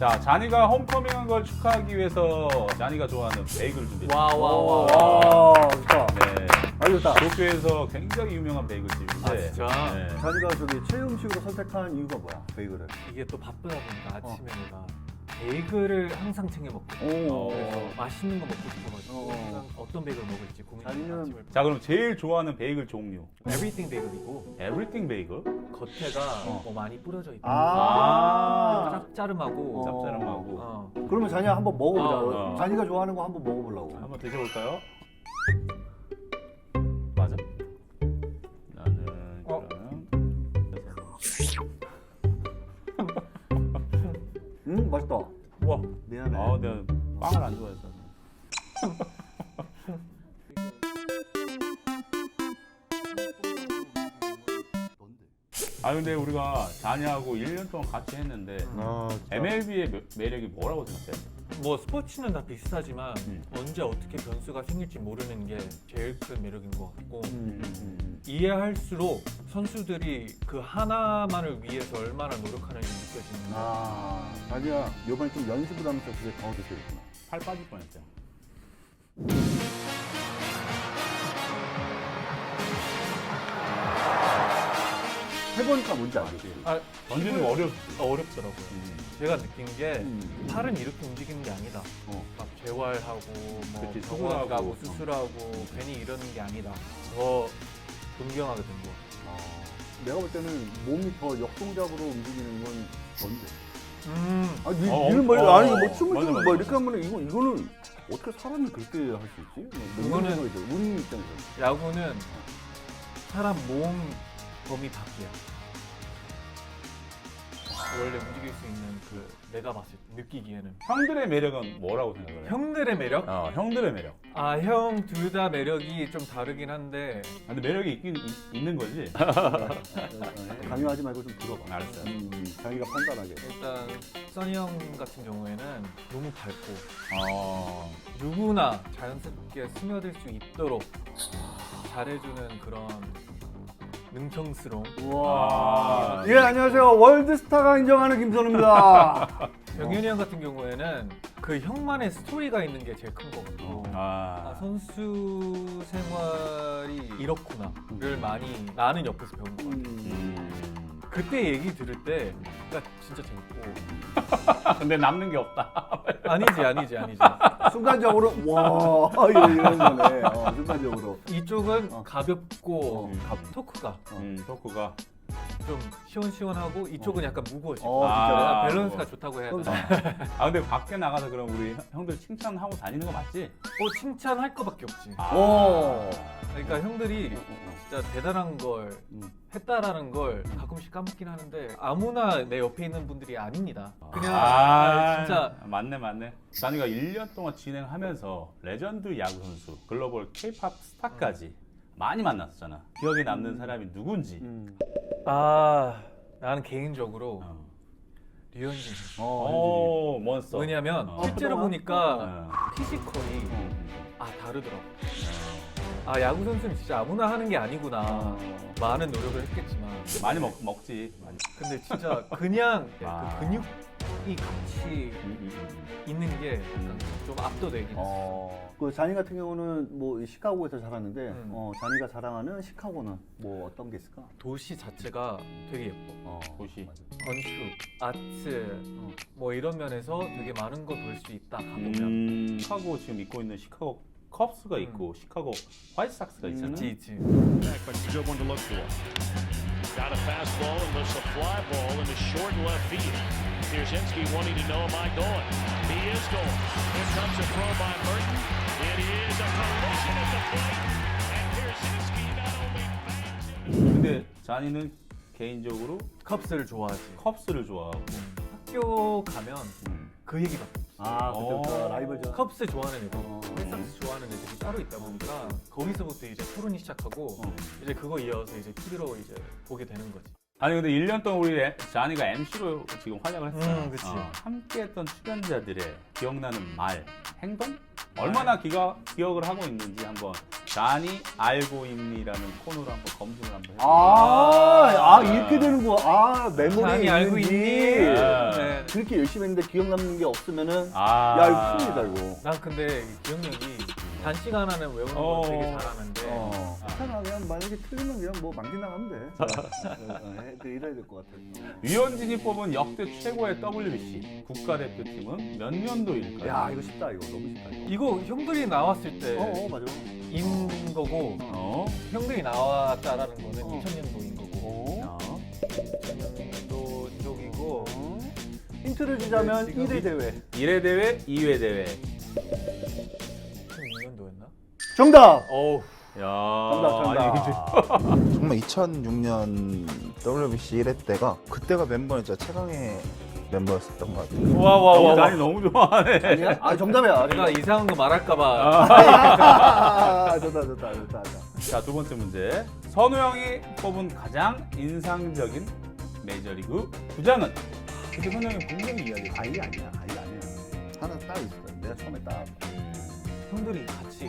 자, 자니가 홈커밍한 걸 축하하기 위해서 자니가 좋아하는 베이글 준비했습니다. 와, 좋다. 네. 아주 좋다. 도쿄에서 굉장히 유명한 베이글집인데. 아, 진짜? 네. 자니가 저기 최애 음식으로 선택한 이유가 뭐야? 베이글을. 이게 또 바쁘다 보니까 아침에 내가 베이글을 항상 챙겨 먹거든. 오. 그래서 맛있는 거 먹고 싶어가지고 어. 항상 어떤 베이글 먹을지 고민하는 자기는- 아침을. 자, 그럼 제일 좋아하는 베이글 종류. 에브리띵 베이글이고 에브리띵 베이글? 겉에가 뭐 많이 뿌려져 있고 아. 짭짜름하고 짭짤하고. 그러면 자니가 한번 먹어보자. 어. 자니가 좋아하는 거 한번 먹어보려고. 한번 드셔볼까요? 맞아? 나는 그러면 맛있다. 와. 미안해. 내가 빵을 안 좋아해서. 근데 우리가 자니하고 1년 동안 같이 했는데 진짜. MLB의 매력이 뭐라고 생각해? 뭐 스포츠는 다 비슷하지만 음. 언제 어떻게 변수가 생길지 모르는 게 제일 큰 매력인 것 같고 이해할수록 선수들이 그 하나만을 위해서 얼마나 노력하는지 느껴지는 거. 자니야 이번에 좀 연습을 하면서 그게 더 느껴졌구나. 팔 빠질 뻔했어요. 해보니까 뭔지 알겠지. 아, 던지는 거 어렵더라고요. 제가 느낀 게 팔은 이렇게 움직이는 게 아니다. 어. 막 재활하고 뭐 그치, 병원 수술하고. 가고 수술하고 괜히 이러는 게 아니다. 더 존경하게 된 거. 내가 볼 때는 몸이 더 역동작으로 움직이는 건 뭔데? 어, 니는 뭐 어, 아니 뭐 춤을 맞아, 좀 맞아, 뭐 맞아. 이렇게 하면 이거는 어떻게 사람이 그렇게 할 수 있지? 이거는- 우리 입장에서. 야구는 사람 몸 범위 밖이야. 원래 움직일 수 있는 그 내가 봤을 때 느끼기에는 형들의 매력은 뭐라고 생각을 해? 형들의 매력? 형들의 매력. 형 둘 다 매력이 좀 다르긴 한데 근데 매력이 있는 거지? 강요하지 말고 좀 들어봐. 알았어요. 자기가 판단하게. 일단 써니 형 같은 경우에는 너무 밝고 누구나 자연스럽게 스며들 수 있도록 잘해주는 그런 능청스러움. 우와. 예, 안녕하세요. 월드스타가 인정하는 김선우입니다. 병현이 형 같은 경우에는 그 형만의 스토리가 있는 게 제일 큰 것 같고 선수 생활이 이렇구나를 많이 나는 옆에서 배운 것 같아요. 그때 얘기 들을 때 그러니까 진짜 재밌고 근데 남는 게 없다. 아니지 순간적으로 와 이런 거네. 순간적으로. 이쪽은 가볍고 토크가 토크가. 좀 시원시원하고 이쪽은 약간 무거워지고 진짜로? 밸런스가 좋다고 해야 되나? 근데 밖에 나가서 그럼 우리 형들 칭찬하고 다니는 거 맞지? 칭찬할 거밖에 없지. 오. 그러니까 형들이 진짜 대단한 걸 했다라는 걸 가끔씩 까먹긴 하는데 아무나 내 옆에 있는 분들이 아닙니다. 그냥 진짜 맞네. 자니가 1년 동안 진행하면서 레전드 야구 선수, 글로벌 K-팝 스타까지 많이 만났었잖아. 기억에 남는 사람이 누군지. 나는 개인적으로 류현진 선수. 몬스터. 왜냐면 실제로 그동안? 보니까 피지컬이 다르더라고. 야구 선수는 진짜 아무나 하는 게 아니구나. 많은 노력을 했겠지만 많이 먹지. 많이. 근데 진짜 그냥 그 근육이 같이 있는 게 약간 좀 압도되긴 했어. 그 자니 같은 경우는 뭐 시카고에서 자랐는데 자니가 자랑하는 시카고는 뭐 어떤 게 있을까? 도시 자체가 되게 예뻐. 도시. 건축, 아트 뭐 이런 면에서 되게 많은 거 볼 수 있다 가보면. 시카고 지금 입고 있는 시카고 컵스가 있고 시카고 화이트삭스가 있잖아. 있지. But it's a good one to look for. Got a fastball and lifts a fly ball into short left field. Pierzynski wanting to know, am I going? He is going. Here comes a throw by Merton. It is a collision at the plate. And Pierzynski not only bangs it. 근데 자니는 개인적으로 컵스를 좋아하지. 컵스를 좋아하고. 학교 가면 그 얘기밖에 없어. 그때부터 라이벌전. 컵스 좋아하는 애들, 홈삭스 좋아하는 애들이 따로 있다 보니까 거기서부터 이제 토론이 시작하고 이제 그거 이어서 이제 TV로 이제 보게 되는 거지. 아니 근데 1년 동안 우리 자니가 MC로 지금 활약을 했잖아. 그치. 함께했던 출연자들의 기억나는 말, 행동? 얼마나 기억을 하고 있는지 한번 잔이 알고 있니라는 코너로 한번 검증을 한번 해볼게요. 이렇게 되는 거야. 메모리에 잔이 알고 있는지. 있니? 네. 그렇게 열심히 했는데 기억 남는 게 없으면은 아. 야 이거 큰일이다 이거. 난 근데 기억력이 단시간 안에 외우는 거 되게 잘하는데 괜찮아. 그냥 만약에 틀리면 그냥 뭐 망신당하면 돼. 이래야 될 것 같아. 유현진이 뽑은 역대 최고의 WBC 국가대표팀은 몇 년도일까요? 야 이거 쉽다 이거 너무 쉽다 이거. 이거 형들이 나왔을 때 맞아. 인 거고 형들이 나왔다라는 거는 어. 2000년도인 거고 야. 2000년도 쪽이고 힌트를 주자면 지금 1회 대회. 1회 대회, 2회 대회. 2006년도였나? 정답. 어우 야. 정답. 정말 2006년 WBC 1회 때가 그때가 멤버는 진짜 최강의 멤버였었던 것 같아요. 와. 잔이 너무 좋아하네. 아니야? 정답이야. 내가 이상한 거 말할까봐 좋다. 자, 두 번째 문제. 선우 형이 뽑은 가장 인상적인 메이저리그 구장은? 근데 선우 형이 분명히 이야기했어. 아니야. 하나 딱 있어. 내가 처음에 딱. 형들이 같이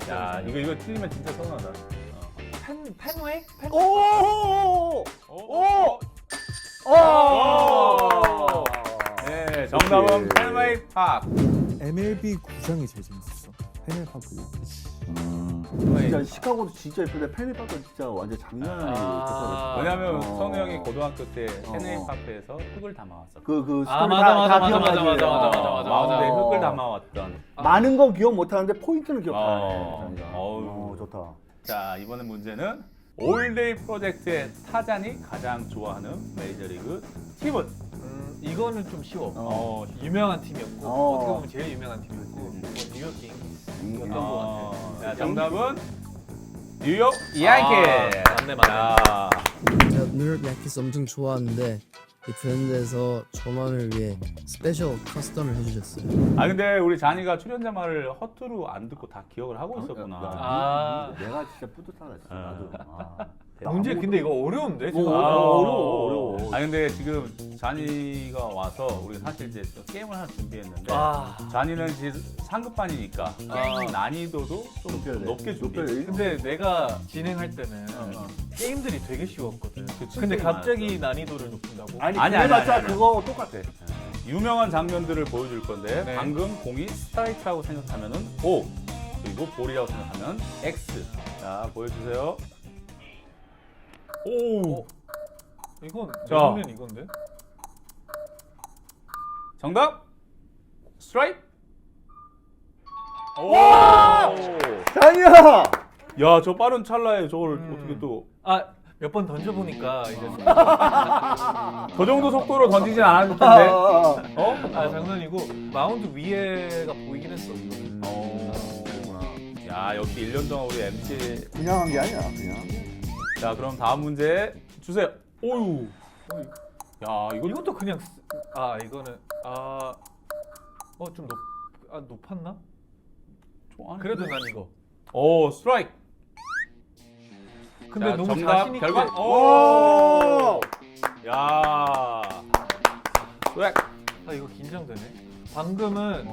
야, 이거 틀리면 진짜 서운하다. 펜웨이? 오! 네, 정답은 펜웨이 파크. MLB 구장이 제일 재밌었어. 페넬파크. 진짜 시카고도 진짜 예쁜데 페니파크 진짜 완전 장난이 아. 왜냐면 선우 형이 고등학교 때 펜웨이 파크에서 흙을 담아왔어. 그 스토리 맞아. 마운드에 흙을 담아왔던. 많은 거 기억 못 하는데 포인트는 기억하네. 어우. 좋다. 자, 이번에 문제는 올데이 프로젝트의 타잔이 가장 좋아하는 메이저리그 팀은? 이거는 좀 쉬워. 유명한 팀이었고 어떻게 보면 제일 유명한 팀이었고 뉴욕 킹스였던 것 같아. 자, 정답은 뉴욕 양키스. 맞네. 자, 제가 뉴욕 야키스 엄청 좋아하는데 이 브랜드에서 저만을 위해 스페셜 커스텀을 해주셨어요. 아 근데 우리 잔이가 출연자 말을 허투루 안 듣고 다 기억을 하고 있었구나. 내가 진짜 뿌듯하다 진짜 나도. 문제 근데 이거 어려운데? 지금? 어려워. 아 근데 지금 잔이가 와서 우리 사실 이제 또 게임을 하나 준비했는데 아. 잔이는 지금 상급반이니까 게임 난이도도 좀 높게 준비했어. 근데 내가 진행할 때는 게임들이 되게 쉬웠거든. 근데 게임이 갑자기 난이도를 높인다고? 아니 아니, 그래봤자 아니. 그거 똑같아. 유명한 장면들을 보여줄 건데 네. 방금 공이 스트라이크라고 생각하면은 O 그리고 볼이라고 생각하면 X. 자 보여주세요. 오. 이건 자. 내보면 이건데? 정답 스트라이크. 오. 아니야. 야, 저 빠른 찰나에 저걸 어떻게 또 몇 번 던져보니까 이제 저 정도 속도로 던지진 않았을 텐데. 장난이고 마운드 위에가 보이긴 했어. 야, 역시 1년 동안 우리 MC. 그냥 한 게 아니야 그냥. 자, 그럼 다음 문제 주세요. 오유. 야, 이것도 그냥 이거는 좀 높았나? 그래도 난 이거. 오, 스트라이크. 근데 자, 너무 정답 자신 있게. 결과. 오. 야. 스트라이크. 이거 긴장되네. 방금은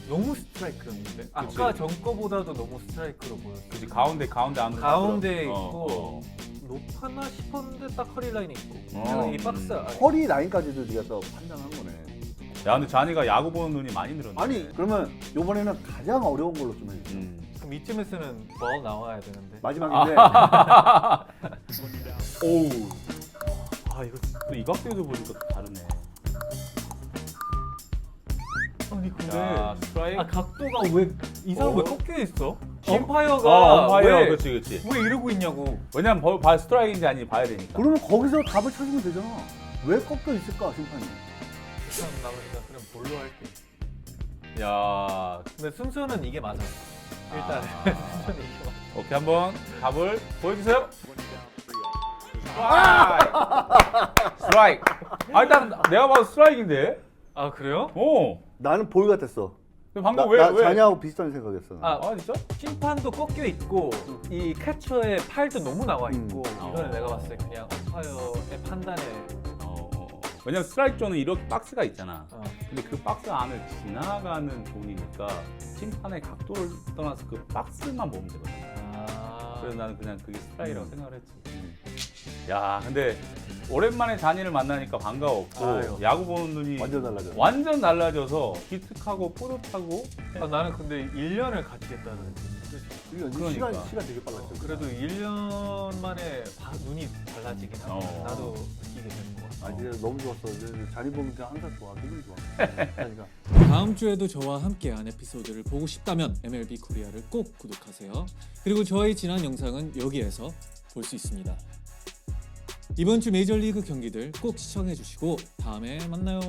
너무 스트라이크였는데. 아까 전 거보다도 너무 스트라이크로 보였어. 그치, 가운데 안으로. 가운데 들어. 있고 높았나 싶었는데 딱 허리 라인에 있고. 이 박스 허리 라인까지도 네가 또 판단한 거네. 야, 근데 잔이가 야구 보는 눈이 많이 늘었네. 아니 그러면 이번에는 가장 어려운 걸로 좀 해주세요. 그럼 이쯤에서는 볼 나와야 되는데. 마지막인데. 오우. 이거 또 이 각도에서 보니까 또 다르네. 아니 근데 자, 스트라이크. 각도가 왜 이상한 왜 꺾여 있어? 힘? 엄파이어가 엄파이어. 왜 그렇지. 이러고 있냐고. 왜냐면 스트라이크인지 아닌지 봐야 되니까. 그러면 거기서 답을 찾으면 되잖아. 왜 꺾여 있을까 심판이? 일단 나머지가 그냥 볼로 할게. 야, 근데 순서는 이게 맞아. 일단 순서는 이게 맞아. 오케이, 한번 답을 보여주세요. 스트라이크. 일단 내가 봐도 스트라이크인데. 아 그래요? 나는 볼 같았어. 방금 나 왜? 자냐하고 비슷한 생각했어. 진짜? 심판도 꺾여 있고 이 캐쳐의 팔도 너무 나와 있고 이거는 내가 봤을 때 그냥 엄파이어의 판단에 왜냐면 스트라이크 존은 이렇게 박스가 있잖아. 어. 근데 그 박스 안을 지나가는 존이니까 심판의 각도를 떠나서 그 박스만 보면 되거든. 그래서 나는 그냥 그게 스트라이크라고 생각을 했지. 야, 근데 오랜만에 잔이를 만나니까 반가웠고 아유. 야구 보는 눈이 완전 달라져서 기특하고 뿌듯하고. 나는 근데 1년을 같이 했다는 뜻이. 그러니까. 시간 되게 빨랐죠. 그래도 1년 만에 눈이 달라지긴 하고 나도 느끼게 되는 것 같아. 아, 이제 너무 좋았어. 이제 잔이 보면 그냥 항상 좋아. 기분이 좋아. 잔이가. 다음 주에도 저와 함께한 에피소드를 보고 싶다면 MLB 코리아를 꼭 구독하세요. 그리고 저의 지난 영상은 여기에서 볼 수 있습니다. 이번 주 메이저리그 경기들 꼭 시청해주시고 다음에 만나요.